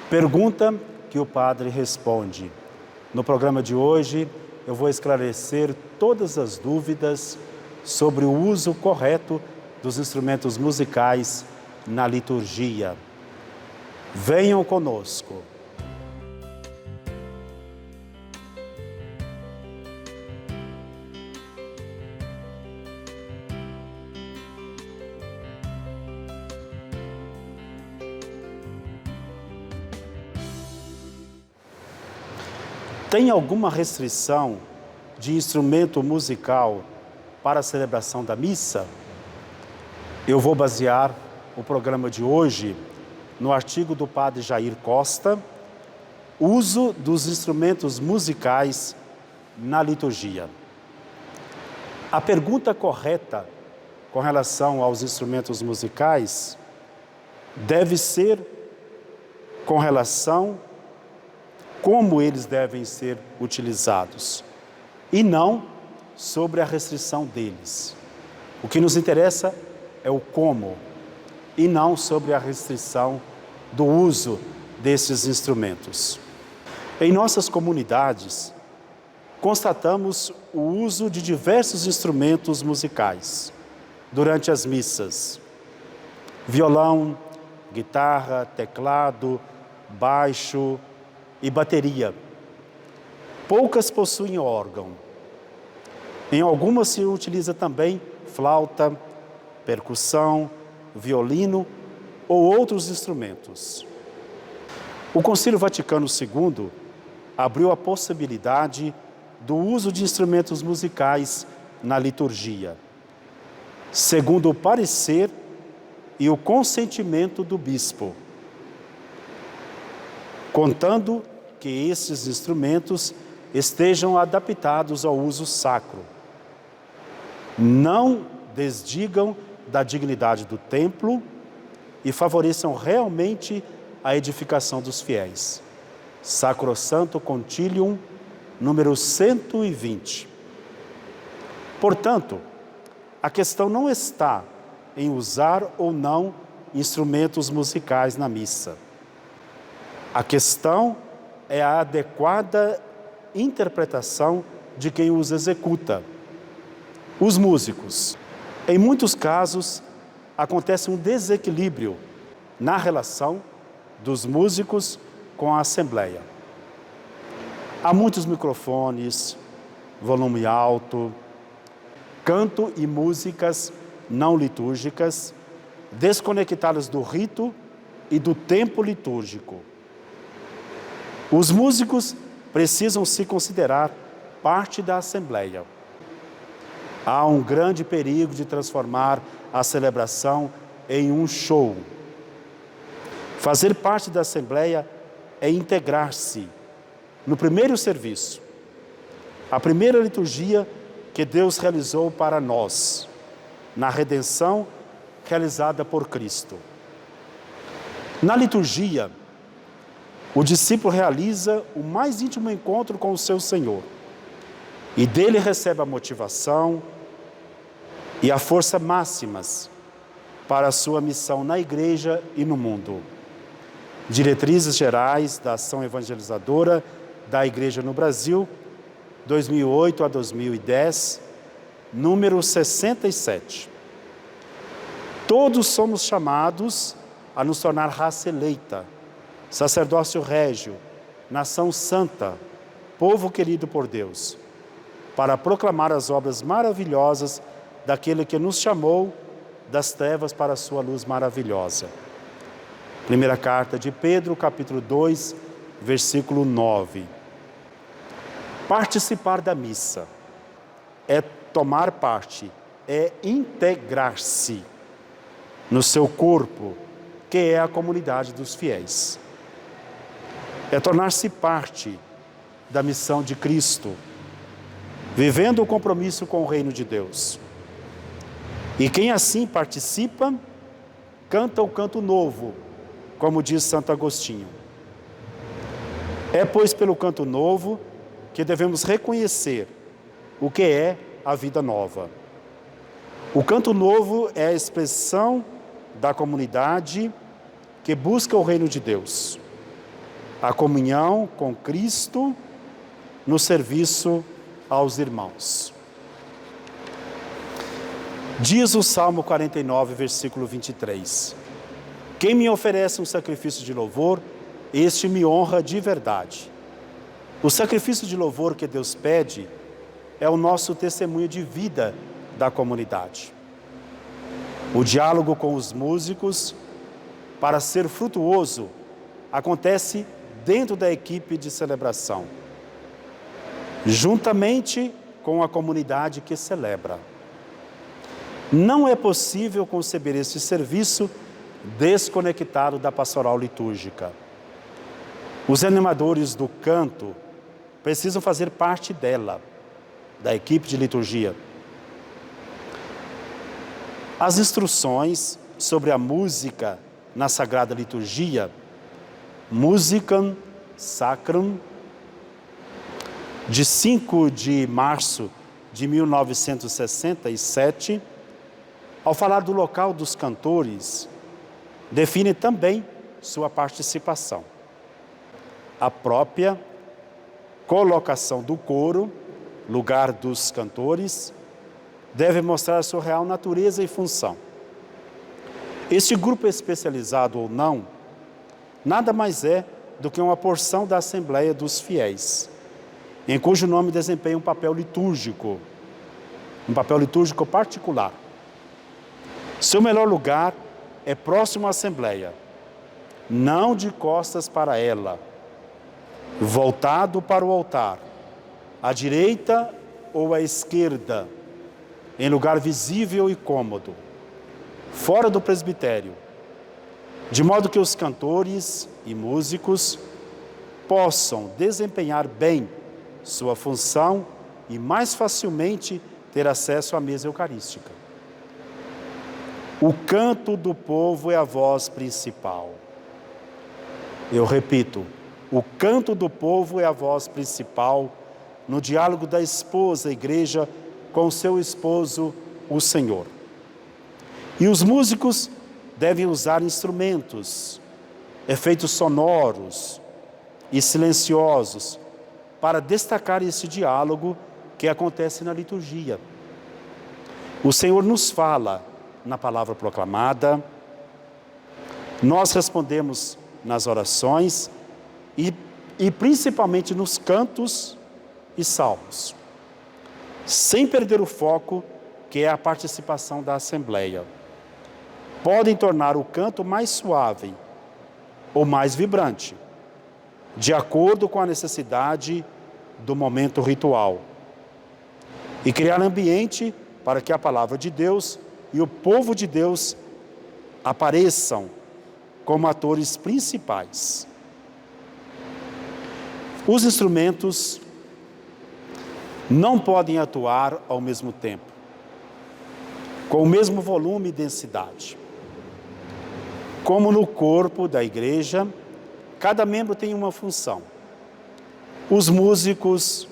Pergunta que o padre responde. No programa de hoje, eu vou esclarecer todas as dúvidas sobre o uso correto dos instrumentos musicais na liturgia. Venham conosco. Tem alguma restrição de instrumento musical para a celebração da missa? Eu vou basear o programa de hoje no artigo do padre Jair Costa, Uso dos instrumentos musicais na liturgia. A pergunta correta com relação aos instrumentos musicais deve ser com relação como eles devem ser utilizados, e não sobre a restrição deles. O que nos interessa é o como, e não sobre a restrição do uso desses instrumentos. Em nossas comunidades, constatamos o uso de diversos instrumentos musicais durante as missas: violão, guitarra, teclado, baixo e bateria. Poucas possuem órgão. Em algumas se utiliza também flauta, percussão, violino ou outros instrumentos. O Concílio Vaticano II abriu a possibilidade do uso de instrumentos musicais na liturgia, segundo o parecer e o consentimento do bispo, contando que esses instrumentos estejam adaptados ao uso sacro, não desdigam da dignidade do templo e favoreçam realmente a edificação dos fiéis. Sacrosanto Concilium, número 120. Portanto, a questão não está em usar ou não instrumentos musicais na missa. A questão é a adequada interpretação de quem os executa. Os músicos. Em muitos casos, acontece um desequilíbrio na relação dos músicos com a Assembleia. Há muitos microfones, volume alto, canto e músicas não litúrgicas, desconectadas do rito e do tempo litúrgico. Os músicos precisam se considerar parte da Assembleia. Há um grande perigo de transformar a celebração em um show. Fazer parte da Assembleia é integrar-se no primeiro serviço, a primeira liturgia que Deus realizou para nós, na redenção realizada por Cristo. Na liturgia, o discípulo realiza o mais íntimo encontro com o seu Senhor e dele recebe a motivação e a força máximas para a sua missão na igreja e no mundo. Diretrizes Gerais da Ação Evangelizadora da Igreja no Brasil, 2008 a 2010, número 67. Todos somos chamados a nos tornar raça eleita, sacerdócio régio, nação santa, povo querido por Deus, para proclamar as obras maravilhosas daquele que nos chamou das trevas para a sua luz maravilhosa. Primeira carta de Pedro, capítulo 2, versículo 9. Participar da missa é tomar parte, é integrar-se no seu corpo, que é a comunidade dos fiéis. É tornar-se parte da missão de Cristo, vivendo o compromisso com o reino de Deus. E quem assim participa, canta o canto novo, como diz Santo Agostinho. É, pois, pelo canto novo que devemos reconhecer o que é a vida nova. O canto novo é a expressão da comunidade que busca o reino de Deus. a comunhão com Cristo no serviço aos irmãos. Diz o Salmo 49, versículo 23: quem me oferece um sacrifício de louvor, este me honra de verdade. O sacrifício de louvor que Deus pede é o nosso testemunho de vida da comunidade. O diálogo com os músicos, para ser frutuoso, acontece dentro da equipe de celebração, juntamente com a comunidade que celebra. Não é possível conceber esse serviço desconectado da pastoral litúrgica. Os animadores do canto precisam fazer parte dela, da equipe de liturgia. As instruções sobre a música na Sagrada Liturgia, Musicam Sacram, de 5 de março de 1967, ao falar do local dos cantores, define também sua participação. A própria colocação do coro, lugar dos cantores, deve mostrar sua real natureza e função. Este grupo especializado ou não, nada mais é do que uma porção da Assembleia dos Fiéis, em cujo nome desempenha um papel litúrgico particular. Seu melhor lugar é próximo à Assembleia, não de costas para ela, voltado para o altar, à direita ou à esquerda, em lugar visível e cômodo, fora do presbitério, de modo que os cantores e músicos possam desempenhar bem sua função e mais facilmente ter acesso à mesa eucarística. O canto do povo é a voz principal. Eu repito, o canto do povo é a voz principal no diálogo da esposa, a igreja, com seu esposo, o Senhor. E os músicos devem usar instrumentos, efeitos sonoros e silenciosos para destacar esse diálogo que acontece na liturgia. O Senhor nos fala na palavra proclamada, nós respondemos nas orações e principalmente nos cantos e salmos, sem perder o foco, que é a participação da Assembleia. Podem tornar o canto mais suave ou mais vibrante, de acordo com a necessidade do momento ritual, e criar ambiente para que a palavra de Deus e o povo de Deus apareçam como atores principais. Os instrumentos não podem atuar ao mesmo tempo, com o mesmo volume e densidade. Como no corpo da igreja, cada membro tem uma função. Os músicos,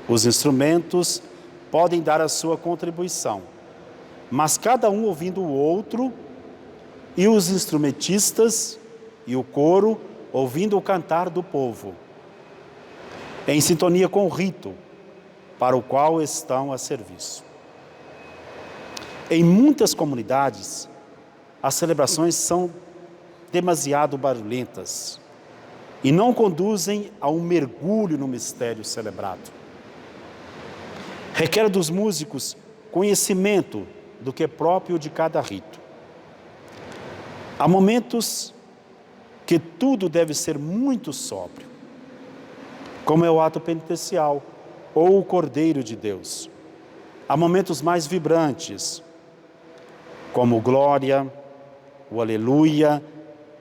os instrumentos podem dar a sua contribuição, mas cada um ouvindo o outro, e os instrumentistas e o coro ouvindo o cantar do povo, em sintonia com o rito para o qual estão a serviço. Em muitas comunidades, as celebrações são demasiado barulhentas e não conduzem a um mergulho no mistério celebrado. Requer dos músicos conhecimento do que é próprio de cada rito. Há momentos que tudo deve ser muito sóbrio, como é o ato penitencial ou o Cordeiro de Deus. Há momentos mais vibrantes, como o glória, o aleluia,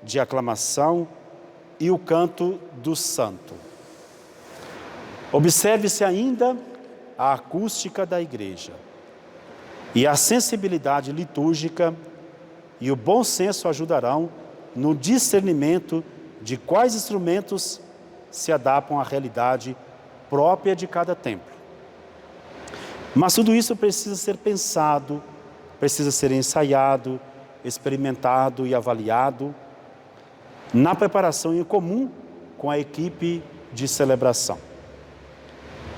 de aclamação e o canto do santo. Observe-se ainda a acústica da igreja e a sensibilidade litúrgica, e o bom senso ajudarão no discernimento de quais instrumentos se adaptam à realidade própria de cada templo. Mas tudo isso precisa ser pensado, precisa ser ensaiado, experimentado e avaliado na preparação em comum com a equipe de celebração.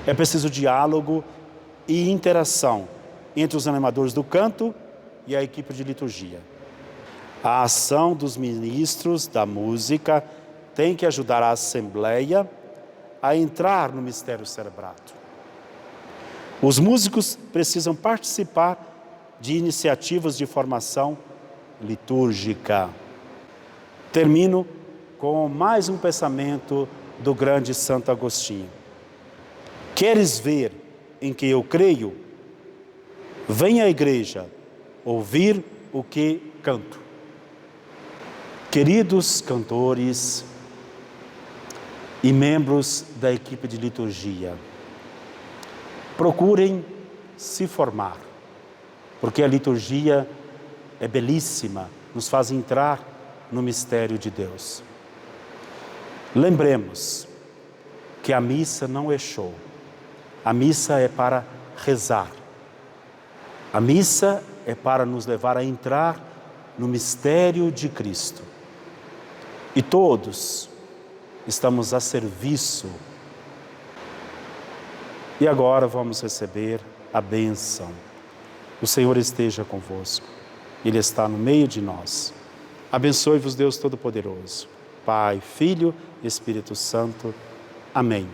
É preciso diálogo e interação entre os animadores do canto e a equipe de liturgia. A ação dos ministros da música tem que ajudar a Assembleia a entrar no mistério celebrado. Os músicos precisam participar de iniciativas de formação litúrgica. Termino com mais um pensamento do grande Santo Agostinho. Queres ver em que eu creio? Vem à igreja ouvir o que canto. Queridos cantores e membros da equipe de liturgia, procurem se formar, porque a liturgia é belíssima, nos faz entrar no mistério de Deus. Lembremos que a missa não é show, a missa é para rezar, a missa é para nos levar a entrar no mistério de Cristo. E todos estamos a serviço. E agora vamos receber a bênção. O Senhor esteja convosco. Ele está no meio de nós. Abençoe-vos Deus Todo-Poderoso, Pai, Filho e Espírito Santo. Amém.